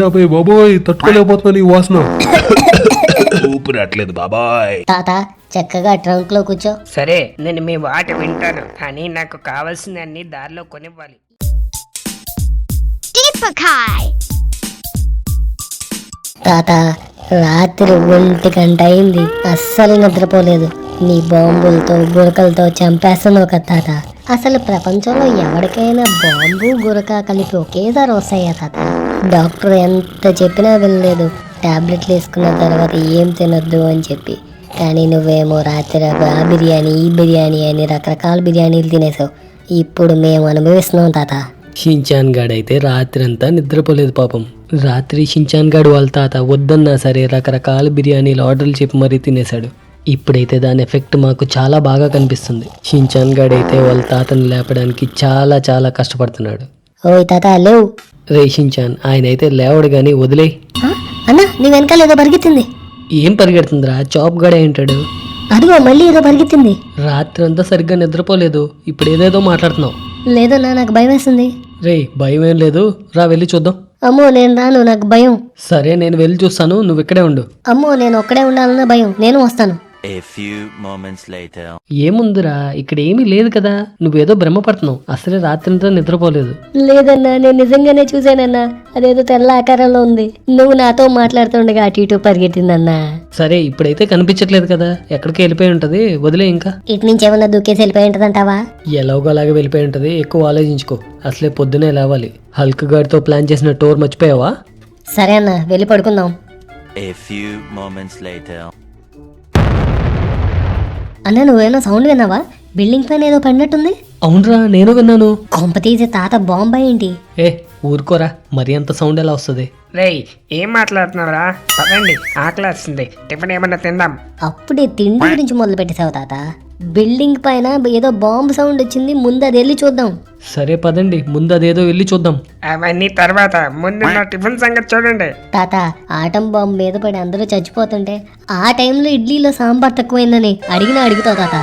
ఆపే బాబోయ్, తట్టుకోలేకపోతున్నాను ఈ వాసన. ఊపిరట్లేదు బాబాయ్. తాత చక్కగా ట్రంక్ లో కూర్చో. సరే నేను మీ మాట వింటాను, కానీ నాకు కావాల్సిన అన్ని దారిలో కొనివ్వాలి. తాత రాత్రి 1 గంట అయింది, అస్సలు నిద్రపోలేదు. నీ బాంబులతో గురకలతో చంపేస్తున్నావు కదా తాత. అసలు ప్రపంచంలో ఎవరికైనా బాంబు గురక కలిపి ఒకేసారి వస్తాయా తాత? డాక్టర్ ఎంత చెప్పినా వినలేదు, టాబ్లెట్లు వేసుకున్న తర్వాత ఏం తినొద్దు అని చెప్పి. కానీ నువ్వేమో రాత్రి ఆ బిర్యానీ ఈ బిర్యానీ అని రకరకాల బిర్యానీలు తినేసావు. ఇప్పుడు మేము అనుభవిస్తున్నాం తాత. షించాన్ గాడైతే రాత్రి అంతా నిద్రపోలేదు పాపం. రాత్రి షించాన్ గాడు వాళ్ళ తాత వద్దన్నా సరే రకరకాల బిర్యానీలు ఆర్డర్లు చెప్పి మరీ తినేశాడు. ఇప్పుడైతే దాని ఎఫెక్ట్ మాకు చాలా బాగా కనిపిస్తుంది. షించాన్ గాడైతే వాళ్ళ తాతని లేపడానికి చాలా చాలా కష్టపడుతున్నాడు. ఓయ్ తాత లేవు. రే షించాన్, ఆయన అయితే లేవడు గాని వదిలే. అన్నా నీ వెనకాల ఏదో పరిగెత్తింది. ఏం పరిగెడుతుందిరా, చాప్ గడే ఉంటాడు. అదిగో మళ్ళీ ఏదో పరిగెత్తింది. రాత్రి అంతా సరిగ్గా నిద్రపోలేదు, ఇప్పుడు ఏదేదో మాట్లాడుతున్నావు. లేదన్నా నాకు భయం వేస్తుంది. రే భయం ఏం లేదు, రా వెళ్ళి చూద్దాం. అమ్మో నేను రాను, నాకు భయం. సరే నేను వెళ్ళి చూస్తాను, నువ్వు ఇక్కడే ఉండు. అమ్మో నేను ఒక్కడే ఉండాలన్న భయం, నేను వస్తాను. A few moments later. ఏముందిరా, ఇక్కడ ఏమీ లేదు కదా, నువ్వేదో భ్రమపడుతున్నావు. అసలే రాత్రంతా నిద్రపోలేదు. లేదన్నా నేను నిజంగానే చూసానన్నా, అదేదో తెల్ల ఆకారంలో ఉంది. నువ్వు నాతో మాట్లాడుతుండగా అటు ఇటు పరిగెట్టిందన్నా. సరే ఇప్పుడైతే కనిపించట్లేదు కదా, ఎక్కడికి వెళ్ళిపోయి ఉంటది, వదిలే. ఇంకా ఇటు నుంచి ఏమన్నా దూకేసి వెళ్ళిపోయి ఉంటదంటావా? ఎలాగో అలాగే వెళ్ళిపోయి ఉంటది, ఎక్కువ ఆలోచించుకో. అసలే పొద్దునే లేవాలి. హల్క్ గాడితో ప్లాన్ చేసిన టూర్ మర్చిపోయావా? సరే అన్న వెళ్ళి పడుకుందాం. A few moments later. అన్న నువ్వేమో సౌండ్ విన్నావా? బిల్డింగ్ పైన ఏదో పడినట్టుంది. అవునరా నేను విన్నాను. కొంప తీసి తాత బాంబే ఏంటి? ఏ ఊరుకోరా, మరి అంత సౌండ్ ఎలా వస్తుంది? రేయ్ ఏం మాట్లాడుతున్నావురా? పదండి, ఆకలేస్తుంది, టిఫిన్ ఏమన్నా తిందాం. అప్పుడే తిండి గురించి మొదలు పెట్టేశావు తాత. బిల్డింగ్ పైన ఏదో బాంబు సౌండ్ వచ్చింది, ముందు అది వెళ్ళి చూద్దాం. సరే పదండి, ముందు అదేదో వెళ్ళి చూద్దాం. అవన్నీ తర్వాత, ముందు నా టిఫిన్ సంగతి చూడండి. తాత ఆటం బాంబు మీద పడి అందరూ చచ్చిపోతుంటే ఆ టైంలో ఇడ్లీలో సాంబార్ తక్కువైందని అడుగుతావు తాత.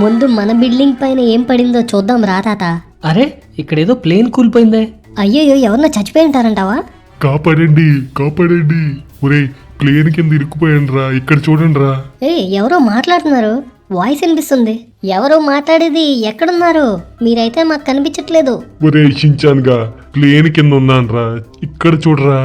ముందు మన బిల్డింగ్ పైన ఏం పడిందో చూద్దాం రా తాత. అరే ఇక్కడేదో ప్లేన్ కూలిపోయిందే. అయ్యో ఎవరన్నా చచ్చిపోయి ఉంటారంటావా? కాపాడండి కాపాడండి, ఒరేయ్ ప్లేన్ కింద ఇరుక్కుపోయాను రా, ఇక్కడ చూడండి రా. ఎవరో మాట్లాడుతున్నారు, వాయిస్ వినిపిస్తుంది. ఎవరో మాట్లాడేది, ఎక్కడున్నారు? మీరైతే మాకు కనిపించట్లేదు. ఒరే షించాన్ గా, ప్లేన్ కింద ఉన్నాను రా, ఇక్కడ చూడరా.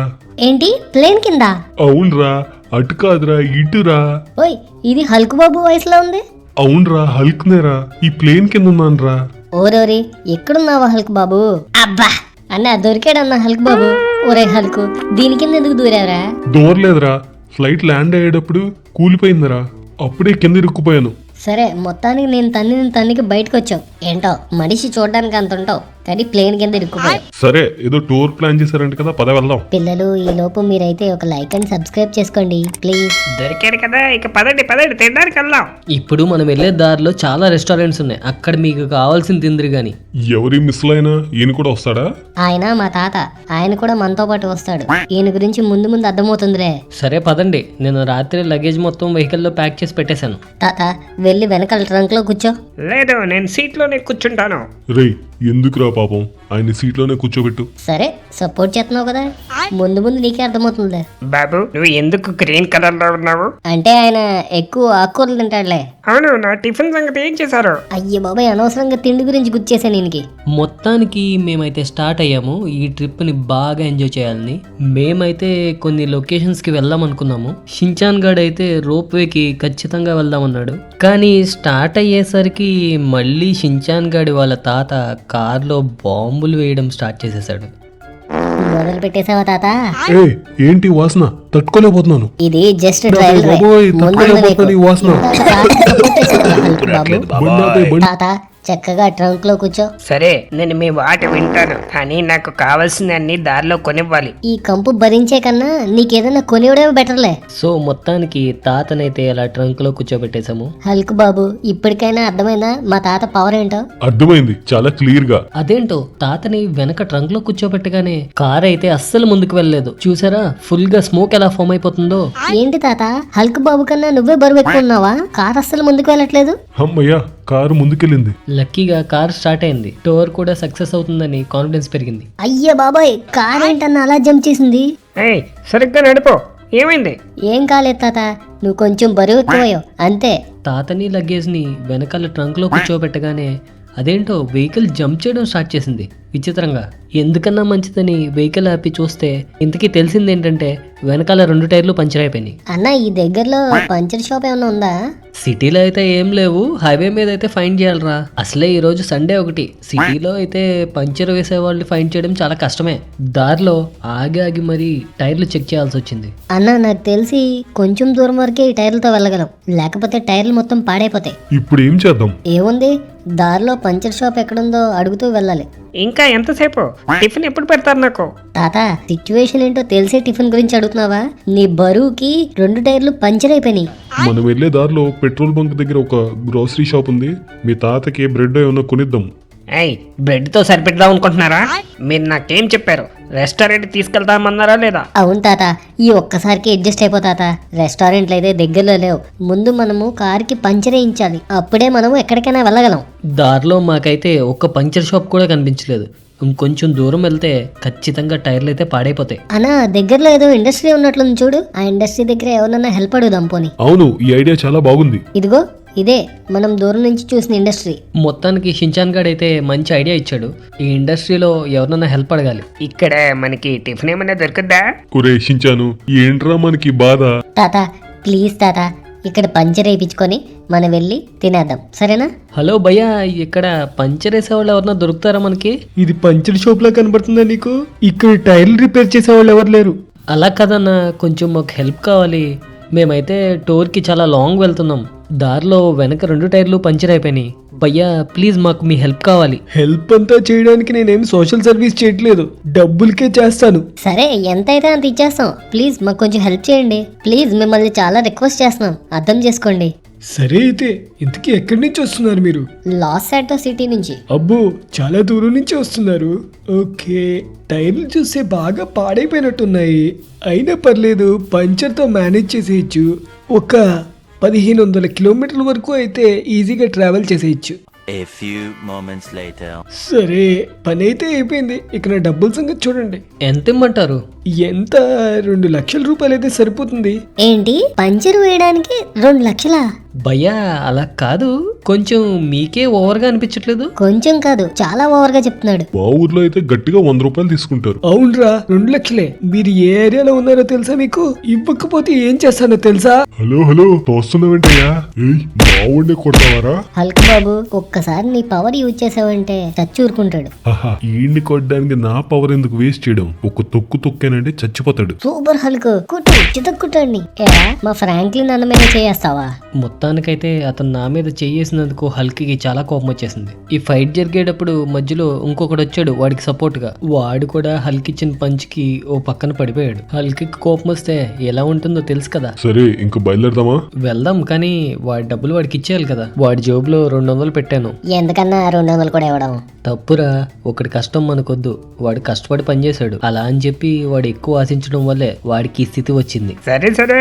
ఏంటి ప్లేన్ కింద? అవునరా, అటు కాదురా ఇటురా. ఓయ్ ఇది హల్క్ బాబు వాయిస్ లో ఉంది. అవునరా హల్క్ నేరా, ఈ ప్లేన్ కింద ఉన్నాను రా. ఓరోరి ఎక్కడున్నావా హల్క్ బాబు? అబ్బా అన్న దొరికాడన్న హల్క్ బాబు. ఒరే హల్క్, దీని కింద ఎందుకు దూరావురా? దూరలేదురా, ఫ్లైట్ ల్యాండ్ అయ్యేటప్పుడు కూలిపోయిందిరా, అప్పుడే కింద ఇరుక్కుపోయాను. సరే మొత్తానికి నేను తన్నికి బయటకు వచ్చావు. ఏంటో మనిషి చూడడానికి అంత ఉంటావు, కానీ ప్లేన్ కింద ఇరుక్కుపోయావు. సరే ఏదో టూర్ ప్లాన్ చేశారంట కదా, పద వెళ్దాం. పిల్లలు ఈ లోపు మీరైతే ఒక లైక్ అండ్ సబ్స్క్రైబ్ చేసుకోండి ప్లీజ్. దొరికారు కదా, ఇక పదండి తినడానికి వెళ్దాం. ఇప్పుడు మనం వెళ్ళే దారిలో చాలా రెస్టారెంట్స్ ఉన్నాయి, అక్కడ మీకు కావాల్సిన తిందిరి గాని. ఎవరి మిస్ అయినా ఈయన కూడా వస్తాడా? ఆయన మా తాత, ఆయన కూడా మనతో పాటు వస్తాడు. ఈయన గురించి ముందు అర్థమవుతుందిలే. సరే పదండి, నేను రాత్రి లగేజ్ మొత్తం వెహికల్లో ప్యాక్ చేసి పెట్టేశాను. తాత వెళ్ళి వెనకాల ట్రంక్ లో కూర్చో. లేదు నేను సీట్లోనే కూర్చుంటాను. రేయ్ ఎందుకురా పాపం, ఆయన సీట్లోనే కూర్చోబెట్టు. సరే సపోర్ట్ చేస్తున్నావు కదా, ముందు నీకే అర్థమవుతుందిలే. బాబు నువ్వు ఎందుకు గ్రీన్ కలర్ లో ఉన్నావు? అంటే ఆయన ఎక్కువ ఆకుకూరలు తింటాడులే. అవును, నా టిఫిన్ సంగతి ఏం చేశారు? అయ్యో బాబాయ్ అనవసరంగా తిండి గురించి గుర్తు చేశాను ఈయనకి. మొత్తానికి మేమైతే స్టార్ట్ అయ్యాము ఈ ట్రిప్ని బాగా ఎంజాయ్ చేయాలని. మేమైతే కొన్ని లొకేషన్స్కి వెళ్దాం అనుకున్నాము. షించాన్ గాడ్ అయితే రోప్ వేకి ఖచ్చితంగా వెళ్దామన్నాడు, కానీ స్టార్ట్ అయ్యేసరికి మళ్ళీ షించాన్ గాడి వాళ్ళ తాత కార్లో బాంబులు వేయడం స్టార్ట్ చేసేసాడు. మొదలు పెట్టేసావా తాత? ఏంటి వాసన, తట్టుకోలేకపోతున్నాను. ఇది జస్ట్ ట్రయల్ రైడ్. బాబోయ్, తట్టుకోలేకపోతున్నాను ఈ వాసన. తాత చక్కగా ట్రంక్ లో కూర్చో. సరే నేను మీ మాట వింటాను, కానీ నాకు కావాల్సిన అన్ని దారిలో కొనివ్వాలి. ఈ కంపు భరించే కన్నా నీకేదైనా కొనివ్వడమే బెటర్లే. సో మొత్తానికి తాతనైతే అలా ట్రంక్ లో కూర్చోబెట్టేశాము. హల్క్ బాబు ఇప్పటికైనా అర్థమైందా మా తాత పవర్ ఏంటో? అర్థమైంది చాలా క్లియర్ గా. అదేంటో తాతని వెనక ట్రంక్ లో కూర్చోబెట్టగానే కార్ అయితే అస్సలు ముందుకు వెళ్ళలేదు. చూసారా ఫుల్ గా స్మోక్ ఎలా ఫామ్ అయిపోతుందో. ఏంటి తాత హల్క్ బాబు కన్నా నువ్వే బరువు ఎక్కువ ఉన్నావా? కార్ అస్సలు ముందుకు వెళ్ళట్లేదు. అమ్మయ్యా కారు ముందుకెళ్ళింది. లక్కీగా కార్ స్టార్ట్ అయింది. టోర్ కూడా సక్సెస్ అవుతుందని కాన్ఫిడెన్స్ పెరిగింది. అయ్యే బాబాయ్, కార్ ఏంటన్నా అలా జంప్ చేసింది? ఏయ్ సరిగ్గా నడిపో. ఏమైంది? ఏం కాలేదు తాత, నువ్వు కొంచెం బరువు ఎక్కువయ్యావు అంతే. తాతని లగేజ్ని వెనకాల ట్రంక్లో కూర్చోబెట్టగానే అదేంటో వెహికల్ జంప్ చేయడం స్టార్ట్ చేసింది విచిత్రంగా. ఎందుకన్నా మంచిదని వెహికల్ ఆపి చూస్తే ఇంతకీ తెలిసింది ఏంటంటే వెనకాల 2 టైర్లు పంచర్ అయిపోయినాయి. అన్న, ఈ దగ్గరలో పంచర్ షాప్ ఏమైనా ఉందా? సిటీలో అయితే ఏం లేవు, హైవే మీద అయితే ఫైండ్ చేయాలరా. అసలే ఈ రోజు సండే ఒకటి. సిటీలో అయితే పంచర్ వేసే వాళ్ళు ఫైండ్ చేయడం చాలా కష్టమే. దారిలో ఆగి ఆగి మరీ టైర్లు చెక్ చేయాల్సి వచ్చింది. అన్న, నాకు తెలిసి కొంచెం దూరం వరకే ఈ టైర్లతో వెళ్ళగలం, లేకపోతే టైర్లు మొత్తం పాడైపోతాయి. ఇప్పుడు ఏం చేద్దాం? ఏముంది, దారిలో పంచర్ షాప్ ఎక్కడుందో అడుగుతూ వెళ్ళాలి. ఇంకా ఎంతసేపు? టిఫిన్ ఎప్పుడు పెడతారు నాకు? తాత, సిచ్యువేషన్ ఏంటో తెలిసే టిఫిన్ గురించి అడుగుతున్నావా? నీ బరువుకి 2 టైర్లు పంచర్ అయిపోయినాయి. మనం వెళ్లే దారిలో పెట్రోల్ బంక్ దగ్గర ఒక గ్రోసరీ షాప్ ఉంది. మీ తాతకి బ్రెడ్ ఏమన్నా కొనిద్దాం. ఏయ్ బ్రెడ్తో సరిపెడదాం అనుకుంటున్నారా? మీరు నాకేం చెప్పారు? రెస్టారెంట్ తీసుకెళ్తామన్నారా లేదా? అవును తాత, ఈ ఒక్కసారికి అడ్జస్ట్ అయిపో తాత. రెస్టారెంట్లు అయితే దగ్గరలో లేవు. ముందు మనము కార్కి పంచర్ వేయించాలి, అప్పుడే మనము ఎక్కడికైనా వెళ్ళగలం. దారిలో మాకైతే ఒక్క పంచర్ షాప్ కూడా కనిపించలేదు. ఇంకొంచెం దూరం వెళ్తే ఖచ్చితంగా టైర్లు అయితే పాడైపోతాయి. అన్నా, దగ్గరలో ఏదో ఇండస్ట్రీ ఉన్నట్లుంది చూడు. ఆ ఇండస్ట్రీ దగ్గర ఎవరన్నా హెల్ప్ అడుగుదాం పోని. అవును, ఈ ఐడియా చాలా బాగుంది. ఇదిగో ఇదే మనం దూరం నుంచి చూసిన ఇండస్ట్రీ. మొత్తానికి షించాన్ గాడు అయితే మంచి ఐడియా ఇచ్చాడు. ఈ ఇండస్ట్రీలో ఎవరినన్నా హెల్ప్ అడగాలి. ఇక్కడ మనకి టిఫిన్ ఏమైనా దొరుకుద్దా? ఒరే షించాను, ఏంట్రా మనకి బాధ? తాత ప్లీజ్ తాత, ఇక్కడ పంచర్ వేయించుకొని మనం వెళ్ళి తినేద్దాం, సరేనా? హలో భయ్యా, ఇక్కడ పంచర్ వేసేవాళ్ళు ఎవరన్నా దొరుకుతారా మనకి? ఇది పంచర్ షాప్ లా కనబడుతుందా నీకు? ఇక్కడ టైర్లు రిపేర్ చేసేవాళ్ళు ఎవరు లేరు. అలా కదన్నా, కొంచెం మాకు హెల్ప్ కావాలి. మేమైతే టూర్కి చాలా లాంగ్ వెళ్తున్నాం. దారిలో వెనక 2 టైర్లు పంచర్ అయిపోయినాయి. భయ్యా ప్లీజ్ మాకు మీ హెల్ప్ కావాలి. హెల్ప్ అంతా చేయడానికి నేనేం సోషల్ సర్వీస్ చేయట్లేదు, డబ్బులకే చేస్తాను. సరే, ఎంత అయితే అంత ఇచ్చేస్తాం. ప్లీజ్ మాకు కొంచెం హెల్ప్ చేయండి. ప్లీజ్, మిమ్మల్ని చాలా రిక్వెస్ట్ చేస్తున్నాం, అర్థం చేసుకోండి. సరే అయితే ఇంతకీ ఎక్కడి నుంచి వస్తున్నారు మీరు? లాస్ శాంటో సిటీ నుంచి. అబ్బో, చాలా దూరం నుంచి వస్తున్నారు. ఓకే, టైర్లు చూస్తే బాగా పాడైపోయినట్టున్నాయి. అయినా పర్లేదు, పంచర్తో మేనేజ్ చేసేయచ్చు. ఒక 1500 కిలోమీటర్ల వరకు అయితే ఈజీగా ట్రావెల్ చేసేయచ్చు. A few moments later. సరే, పని అయితే అయిపోయింది. ఇక నా డబ్బుల సంగతి చూడండి. ఎంత ఇమ్మంటారు? ఎంత? 2 లక్షల రూపాయలు అయితే సరిపోతుంది. ఏంటి, పంచర్ వేయడానికి 2 లక్షలా? భయ్యా అలా కాదు, కొంచెం మీకే ఓవర్గా అనిపించట్లేదు? కొంచెం కాదు, చాలా ఓవర్ గా చెప్తున్నాడు. మా ఊర్లో అయితే గట్టిగా 100 రూపాయలు తీసుకుంటారు. అవునరా, 2 లక్షలే. మీరు ఏ ఏరియాలో ఉన్నారో తెలుసా మీకు? ఇవ్వకపోతే ఏం చేస్తానో తెలుసా? హలో హలో, తోస్తున్నావేంటయ్యా? ఏయ్, మా ఊడిని కొడతావారా? హల్క్ బాబు, ఒక్కసారి నీ పవర్ యూజ్ చేసావంటే చచ్చి ఊరుకుంటాడు. ఆహా, ఈయన్ని కొట్టడానికి నా పవర్ ఎందుకు వేస్ట్ చేయడం? ఒక తొక్కేనంటే చచ్చిపోతాడు. సూపర్ హల్క్, కుట్టు చితక్కుట్టండి. ఏరా, మా ఫ్రాంక్లిన్ అన్న మీద చేస్తావా? మొత్తానికైతే అతను నా మీద చేసినందుకు హల్క్కి చాలా కోపం వచ్చేసింది. ఈ ఫైట్ జరిగేటప్పుడు మధ్యలో ఇంకొకడు వచ్చాడు వాడికి సపోర్ట్ గా. వాడు కూడా హల్క్ ఇచ్చిన పంచ్కి ఓ పక్కన పడిపోయాడు. హల్క్కి కోపం వస్తే ఎలా ఉంటుందో తెలుసు కదా. సరే, ఇంక బయలుదేరదామా? వెళ్దాం, కానీ వాడి డబ్బులు వాడికి ఇచ్చేయాలి కదా. వాడి జోబులో 200 పెట్టాను. ఎందుకన్నా 200 కూడా ఇవ్వడం? తప్పురా, ఒకటి కష్టం మనకొద్దు. వాడు కష్టపడి పనిచేశాడు. అలా అని చెప్పి వాడు ఎక్కువ ఆశించడం వల్లే వాడికి ఈ స్థితి వచ్చింది. సరే సరే,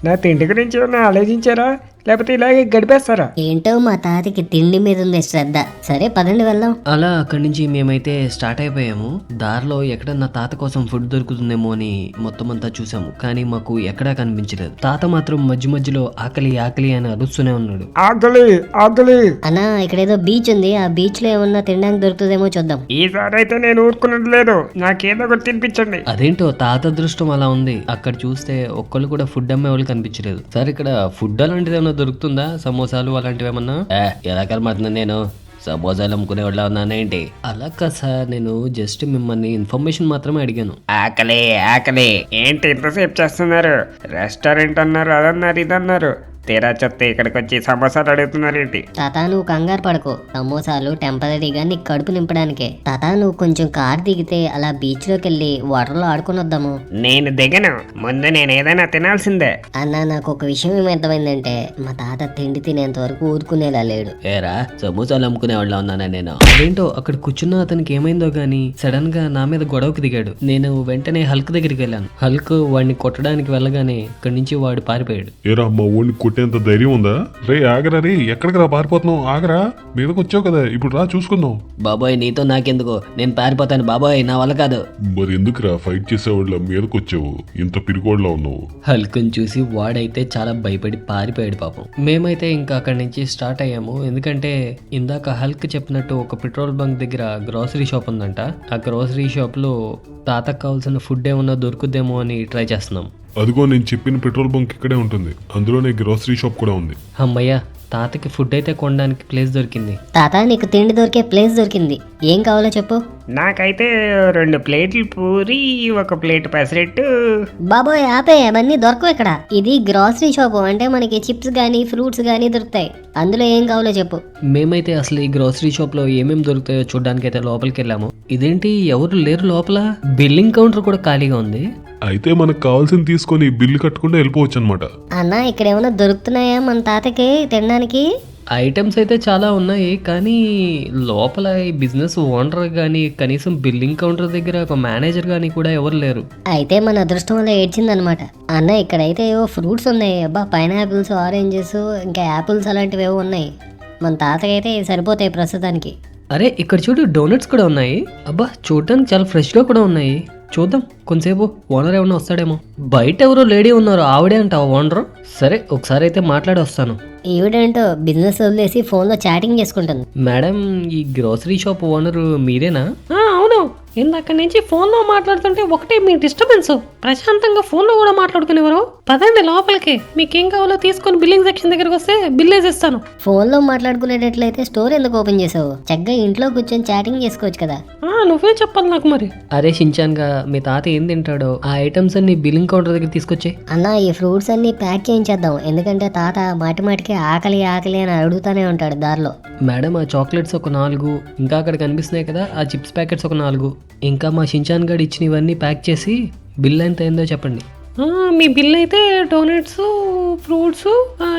నా తిండి గురించి ఏమైనా ఆలోచించారా? లేకపోతే ఇలాగే గడిపేస్తారా? ఏంటో మా తాతకి తిండి మీద ఉంది శ్రద్ధ. సరే పదండి వెళ్దాం. అలా అక్కడి నుంచి మేమైతే స్టార్ట్ అయిపోయాము. దారిలో ఎక్కడన్నా తాత కోసం ఫుడ్ దొరుకుతుందేమో అని మొత్తం అంతా చూసాము, కానీ మాకు ఎక్కడా కనిపించలేదు. తాత మాత్రం మధ్య మధ్యలో ఆకలి ఆకలి అని అరుస్తూనే ఉన్నాడు. ఆకలి ఆకలి. అన్నా, ఇక్కడ ఏదో బీచ్ ఉంది, ఆ బీచ్ లో ఏమన్నా తినడానికి దొరుకుతుందేమో చూద్దాం. ఈసారి అయితే నేను ఊరుకున్నది లేదు, నాకేదో ఒకటి తినిపించండి. అదేంటో తాత అదృష్టం అలా ఉంది. అక్కడ చూస్తే ఒక్కళ్ళు కూడా ఫుడ్ అమ్మే వాళ్ళు కనిపించలేదు. సార్, ఇక్కడ ఫుడ్ అలాంటిది ఏమన్నా దొరుకుతుందా? సమోసాలు అలాంటివి ఏమన్నా? ఎలా కనబడుతున్నా నేను సమోసాలు అమ్ముకునే వాళ్ళ ఉన్నానేంటి? అలా కాదు సార్, నేను జస్ట్ మిమ్మల్ని ఇన్ఫర్మేషన్ మాత్రమే అడిగాను. ఆకలి ఆకలి ఏంటి ఇంతసేపు చేస్తున్నారు? రెస్టారెంట్ అన్నారు, అదన్నారు, ఇదన్నారు. తీరా చెప్తే ఇక్కడికి వచ్చి సమోసాలు అడుగుతున్నారేంటి? తాత, నువ్వు కంగారు పడకు. సమోసాలు టెంపరీగా నీకు కడుపు నింపడానికే. తాత, నువ్వు కొంచెం కార్ దిగితే అలా బీచ్ లోకి వెళ్ళి వాటర్ లో ఆడుకుని వద్దాము. నేను దిగను, ముందు నేను ఏదైనా తినాల్సిందే. అన్న, నాకు ఒక విషయం ఏమర్థమైందంటే మా తాత తిండి తినేంత వరకు ఊరుకునేలా లేడు. ఏరా, సమోసాలు అమ్ముకునే వాళ్ళ ఉన్నానా నేను? అదేంటో అక్కడ కూర్చున్న అతనికి ఏమైందో గానీ సడన్ గా నా మీద గొడవకు దిగాడు. నేను వెంటనే హల్క్ దగ్గరికి వెళ్ళాను. హల్క్ వాడిని కొట్టడానికి వెళ్ళగానే ఇక్కడి నుంచి వాడు పారిపోయాడు. ఏరా, మా ఊడిని కొట్టే కొట్టేంత ధైర్యం ఉందా? రే ఆగరా రే, ఎక్కడికి రా పారిపోతున్నావు? ఆగరా, మీదకి వచ్చావు కదా, ఇప్పుడు రా చూసుకుందాం. బాబోయ్ నీతో నాకెందుకు, నేను పారిపోతాను బాబోయ్, నా వల్ల కాదు. మరి ఎందుకురా ఫైట్ చేసేవాళ్ళ మీదకి వచ్చావు? ఇంత పిరికోడ్లా ఉన్నావు. హల్క్ని చూసి వాడైతే చాలా భయపడి పారిపోయాడు పాపం. మేమైతే ఇంకా అక్కడి నుంచి స్టార్ట్ అయ్యాము. ఎందుకంటే ఇందాక హల్క్ చెప్పినట్టు ఒక పెట్రోల్ బంక్ దగ్గర గ్రోసరీ షాప్ ఉందంట. ఆ గ్రోసరీ షాప్లో తాతకు కావాల్సిన ఫుడ్ ఏమన్నా దొరుకుద్దేమో అని ట్రై చేస్తున్నాం. అదిగో నేను చెప్పిన పెట్రోల్ బంక్ ఇక్కడే ఉంటుంది, అందులోనే గ్రోసరీ షాప్ కూడా ఉంది. అమ్మయ్య, తాతకి ఫుడ్ అయితే కొనడానికి ప్లేస్ దొరికింది. తాత నీకు తిండి దొరికే ప్లేస్ దొరికింది. ఏం కావాలో చెప్పు. నాకైతే 2 ప్లేట్లు పూరి, 1 ప్లేట్ పెసరెట్టు. బాబోయ్ ఆపే, అవన్నీ దొరకవు ఇక్కడ. ఇది గ్రాసరీ షాపు, అంటే మనకి చిప్స్ గానీ ఫ్రూట్స్ గానీ దొరుకుతాయి. అందులో ఏం కావాలో చెప్పు. మేమైతే అసలు ఈ గ్రోసరీ షాప్లో ఏమేమి దొరుకుతాయో చూడడానికి అయితే లోపలికి వెళ్ళాము. ఇదేంటి ఎవరు లేరు లోపల? బిల్లింగ్ కౌంటర్ కూడా ఖాళీగా ఉంది. అయితే మనకు కావాల్సింది తీసుకొని బిల్లు కట్టకుండా వెళ్ళిపోవచ్చు అనమాట. అన్న ఇక్కడ ఏమైనా దొరుకుతున్నాయా మన తాతకి తినడానికి? ఐటమ్స్ అయితే చాలా ఉన్నాయి, కానీ లోపల ఈ బిజినెస్ ఓనర్ కానీ కనీసం బిల్లింగ్ కౌంటర్ దగ్గర ఒక మేనేజర్ కానీ కూడా ఎవరు లేరు. అయితే మన అదృష్టం వల్ల ఏడ్చిందనమాట. అన్న ఇక్కడైతే ఏవో ఫ్రూట్స్ ఉన్నాయి. అబ్బా, పైనాపిల్స్, ఆరెంజెస్, ఇంకా యాపిల్స్ అలాంటివి ఏవో ఉన్నాయి. మన తాతకి అయితే సరిపోతాయి ప్రస్తుతానికి. అరే ఇక్కడ చూడు, డోనట్స్ కూడా ఉన్నాయి. అబ్బా చూడటానికి చాలా ఫ్రెష్గా కూడా ఉన్నాయి. చూద్దాం కొంతసేపు, ఓనర్ ఏమన్నా వస్తాడేమో. బయట ఎవరో లేడీ ఉన్నారు, ఆవిడే అంటావా ఓనర్? సరే ఒకసారి అయితే మాట్లాడి వస్తాను. ఈవిడేంటో బిజినెస్ వదిలేసి ఫోన్లో చాటింగ్ చేసుకుంటుంది. మేడం, ఈ గ్రోసరీ షాప్ ఓనర్ మీరేనా? అవును, ఇందాక నుంచి ఫోన్లో మాట్లాడుతుంటే ఒకటే మీ డిస్టర్బెన్స్. ప్రశాంతంగా ఫోన్లో కూడా మాట్లాడుకునేవారు. పదండి లోపలికి, మీకేం కావాలో తీసుకొని బిల్లింగ్ సెక్షన్ దగ్గరకు వస్తే బిల్ వేసేస్తాను. ఫోన్లో మాట్లాడుకునేటట్లయితే స్టోర్ ఎందుకు ఓపెన్ చేసావు? చక్కగా ఇంట్లో కూర్చొని చాటింగ్ చేసుకోవచ్చు కదా. నువ్వే చెప్పాలి నాకు మరి. అరే షించాన్గా, మీ తాత ఏం తింటాడో ఆ ఐటమ్స్ అన్ని బిల్లింగ్ కౌంటర్ దగ్గర తీసుకొచ్చి. అన్న ఈ ఫ్రూట్స్ అన్ని ప్యాక్ చేయించేద్దాం, ఎందుకంటే తాత మాటి మాటికి ఆకలి ఆకలి అని అడుగుతానే ఉంటాడు దారిలో. మేడం ఆ చాక్లెట్స్ ఒక 4, ఇంకా అక్కడ కనిపిస్తున్నాయి కదా ఆ చిప్స్ ప్యాకెట్స్ ఒక 4, ఇంకా మా షించాన్ గడ్ ఇచ్చినవన్నీ ప్యాక్ చేసి బిల్ ఎంత అయిందో చెప్పండి. మీ బిల్ అయితే డోనట్స్, ఫ్రూట్స్,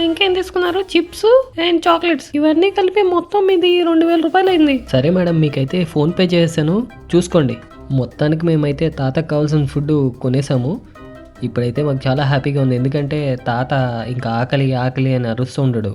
ఇంకేం తీసుకున్నారు, చిప్స్ అండ్ చాక్లెట్స్, ఇవన్నీ కలిపి మొత్తం ఇది 2000 రూపాయలు అయింది. సరే మేడం, మీకైతే ఫోన్ పే చేసాను, చూసుకోండి. మొత్తానికి మేమైతే తాతకు కావాల్సిన ఫుడ్ కొనేసాము. ఇప్పుడైతే మాకు చాలా హ్యాపీగా ఉంది, ఎందుకంటే తాత ఇంకా ఆకలి ఆకలి అని అరుస్తూ ఉండడు.